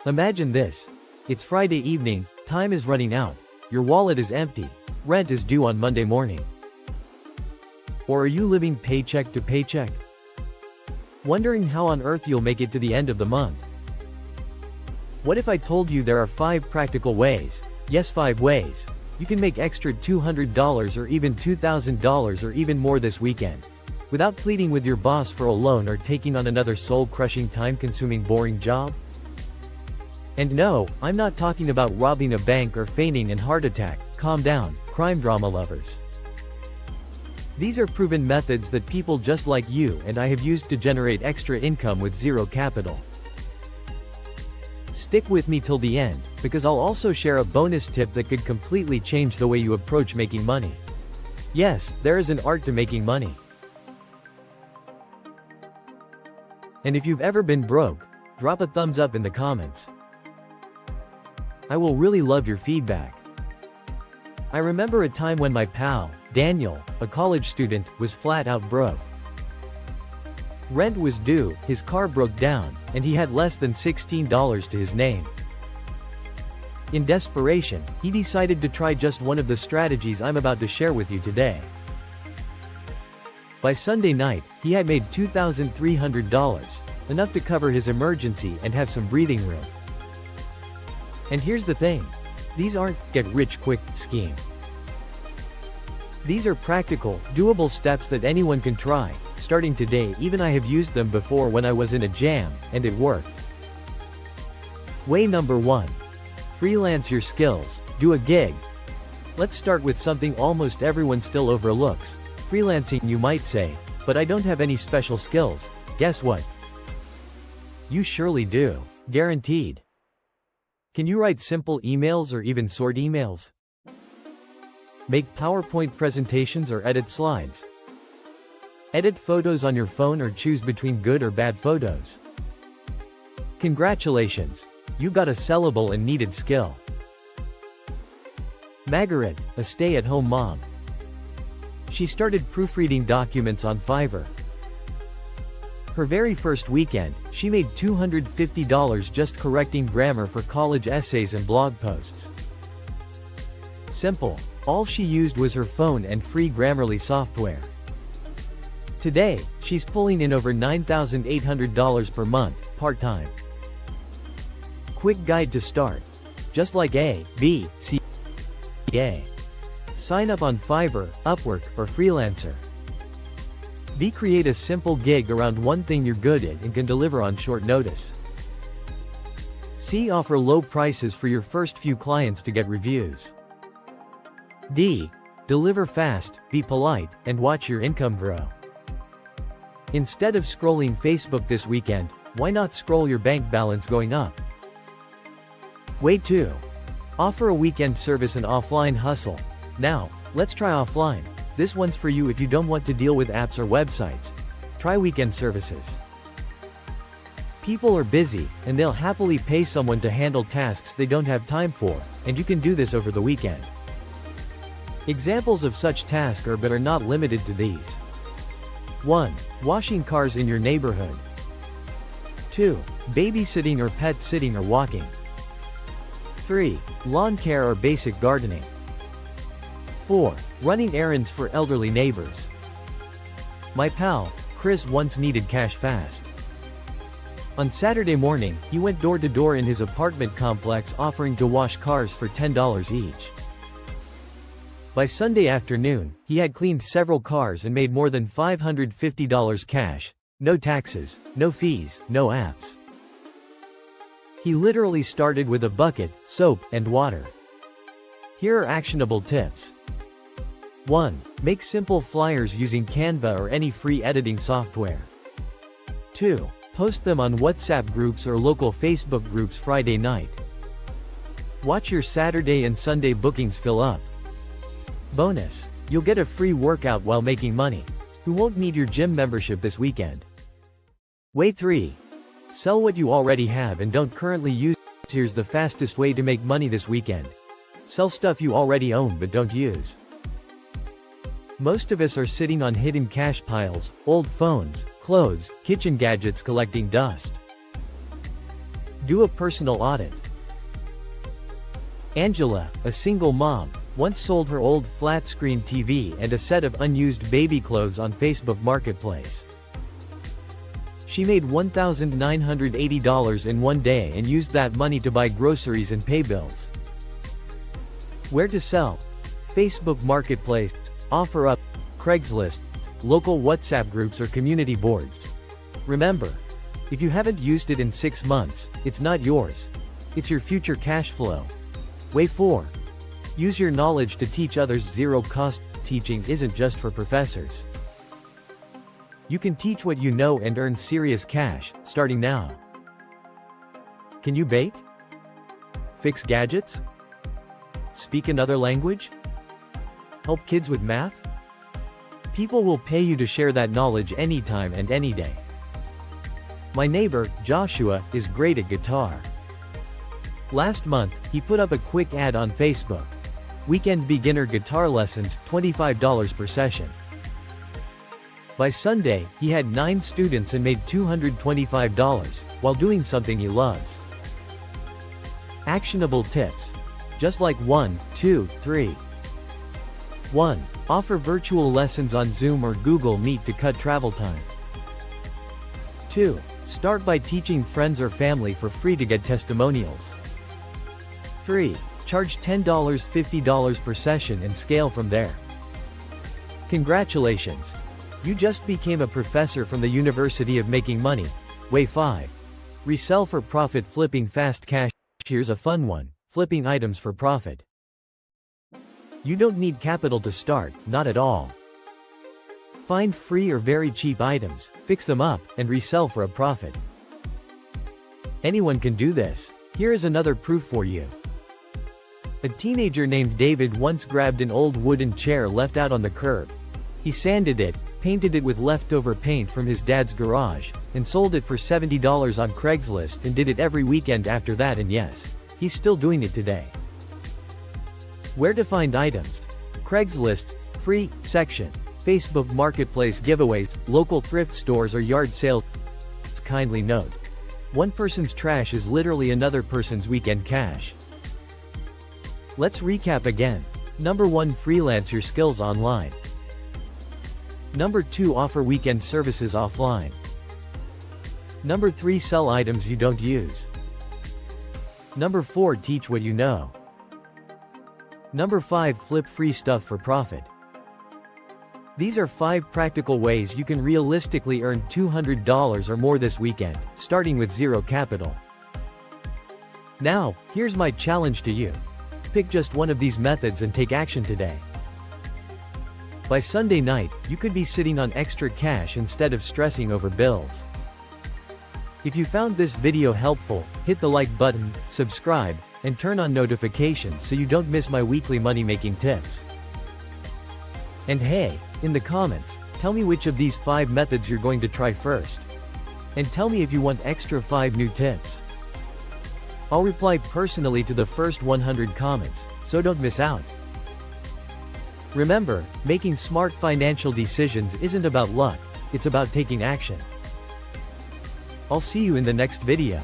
Imagine this. It's Friday evening, time is running out, your wallet is empty, rent is due on Monday morning. Or are you living paycheck to paycheck? Wondering how on earth you'll make it to the end of the month? What if I told you there are 5 practical ways, yes 5 ways, you can make extra $200 or even $2,000 or even more this weekend, without pleading with your boss for a loan or taking on another soul-crushing time-consuming boring job? And no, I'm not talking about robbing a bank or feigning an heart attack, calm down, crime drama lovers. These are proven methods that people just like you and I have used to generate extra income with zero capital. Stick with me till the end, because I'll also share a bonus tip that could completely change the way you approach making money. Yes, there is an art to making money. And if you've ever been broke, drop a thumbs up in the comments. I will really love your feedback. I remember a time when my pal, Daniel, a college student, was flat out broke. Rent was due, his car broke down, and he had less than $16 to his name. In desperation, he decided to try just one of the strategies I'm about to share with you today. By Sunday night, he had made $2,300, enough to cover his emergency and have some breathing room. And here's the thing. These aren't get-rich-quick schemes. These are practical, doable steps that anyone can try, starting today. Even I have used them before when I was in a jam, and it worked. Way number 1. Freelance your skills, do a gig. Let's start with something almost everyone still overlooks. Freelancing, you might say, but I don't have any special skills. Guess what? You surely do. Guaranteed. Can you write simple emails or even sort emails? Make PowerPoint presentations or edit slides? Edit photos on your phone or choose between good or bad photos? Congratulations! You got a sellable and needed skill. Margaret, a stay-at-home mom. She started proofreading documents on Fiverr. Her very first weekend, she made $250 just correcting grammar for college essays and blog posts. Simple. All she used was her phone and free Grammarly software. Today, she's pulling in over $9,800 per month, part-time. Quick guide to start. Just like A, B, C, A. Sign up on Fiverr, Upwork, or Freelancer. B. Create a simple gig around one thing you're good at and can deliver on short notice. C. Offer low prices for your first few clients to get reviews. D. Deliver fast, be polite, and watch your income grow. Instead of scrolling Facebook this weekend, why not scroll your bank balance going up? Way 2. Offer a weekend service and offline hustle. Now, let's try offline. This one's for you if you don't want to deal with apps or websites. Try weekend services. People are busy, and they'll happily pay someone to handle tasks they don't have time for, and you can do this over the weekend. Examples of such tasks are but are not limited to these. 1. Washing cars in your neighborhood. 2. Babysitting or pet sitting or walking. 3. Lawn care or basic gardening. 4. Running errands for elderly neighbors. My pal, Chris, once needed cash fast. On Saturday morning, he went door to door in his apartment complex offering to wash cars for $10 each. By Sunday afternoon, he had cleaned several cars and made more than $550 cash. No taxes, no fees, no apps. He literally started with a bucket, soap, and water. Here are actionable tips. 1. Make simple flyers using Canva or any free editing software. 2. Post them on WhatsApp groups or local Facebook groups Friday night. Watch your Saturday and Sunday bookings fill up. Bonus. You'll get a free workout while making money. Who won't need your gym membership this weekend? Way 3. Sell what you already have and don't currently use. Here's the fastest way to make money this weekend. Sell stuff you already own but don't use. Most of us are sitting on hidden cash piles, old phones, clothes, kitchen gadgets collecting dust. Do a personal audit. Angela, a single mom, once sold her old flat-screen TV and a set of unused baby clothes on Facebook Marketplace. She made $1,980 in one day and used that money to buy groceries and pay bills. Where to sell? Facebook Marketplace, OfferUp, Craigslist, local WhatsApp groups or community boards. Remember, if you haven't used it in 6 months, it's not yours. It's your future cash flow. Way 4. Use your knowledge to teach others. Zero-cost teaching isn't just for professors. You can teach what you know and earn serious cash, starting now. Can you bake? Fix gadgets? Speak another language? Help kids with math? People will pay you to share that knowledge anytime and any day. My neighbor, Joshua, is great at guitar. Last month, he put up a quick ad on Facebook. Weekend beginner guitar lessons, $25 per session. By Sunday, he had 9 students and made $225, while doing something he loves. Actionable tips. Just like 1, 2, 3. 1. Offer virtual lessons on Zoom or Google Meet to cut travel time. 2. Start by teaching friends or family for free to get testimonials. 3. Charge $10, $50 per session and scale from there. Congratulations! You just became a professor from the University of Making Money. Way 5. Resell for profit. Flipping fast cash. Here's a fun one. Flipping items for profit. You don't need capital to start, not at all. Find free or very cheap items, fix them up, and resell for a profit. Anyone can do this. Here is another proof for you. A teenager named David once grabbed an old wooden chair left out on the curb. He sanded it, painted it with leftover paint from his dad's garage, and sold it for $70 on Craigslist and did it every weekend after that, and yes, he's still doing it today. Where to find items? Craigslist, free section. Facebook Marketplace giveaways, local thrift stores or yard sales. Kindly note. One person's trash is literally another person's weekend cash. Let's recap again. Number 1. Freelance your skills online. Number 2. Offer weekend services offline. Number 3. Sell items you don't use. Number 4. Teach what you know. Number 5. Flip free stuff for profit. These are 5 practical ways you can realistically earn $200 or more this weekend, starting with zero capital. Now, here's my challenge to you. Pick just one of these methods and take action today. By Sunday night, you could be sitting on extra cash instead of stressing over bills. If you found this video helpful, hit the like button, subscribe, and turn on notifications so you don't miss my weekly money-making tips. And hey, in the comments, tell me which of these 5 methods you're going to try first. And tell me if you want extra 5 new tips. I'll reply personally to the first 100 comments, so don't miss out. Remember, making smart financial decisions isn't about luck, it's about taking action. I'll see you in the next video.